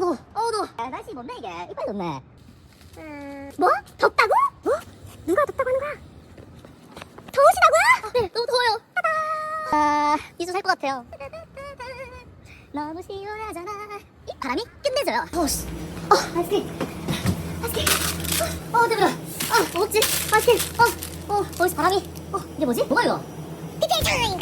더워. 더워. 야, 날씨 뭔데 이게? 이빨 덥네. 뭐? 덥다고? 누가 덥다고 하는 거야? 더우시다고요? 네, 너무 더워요. 이주 살 것 같아요. 너무 시원하잖아. 이 바람이 끝내줘요. 씨. 아이스크림. 대박. 뭐 먹지? 아이스크림. 어디서 바람이. 이게 뭐지? 뭐가 이거? DJ 타임.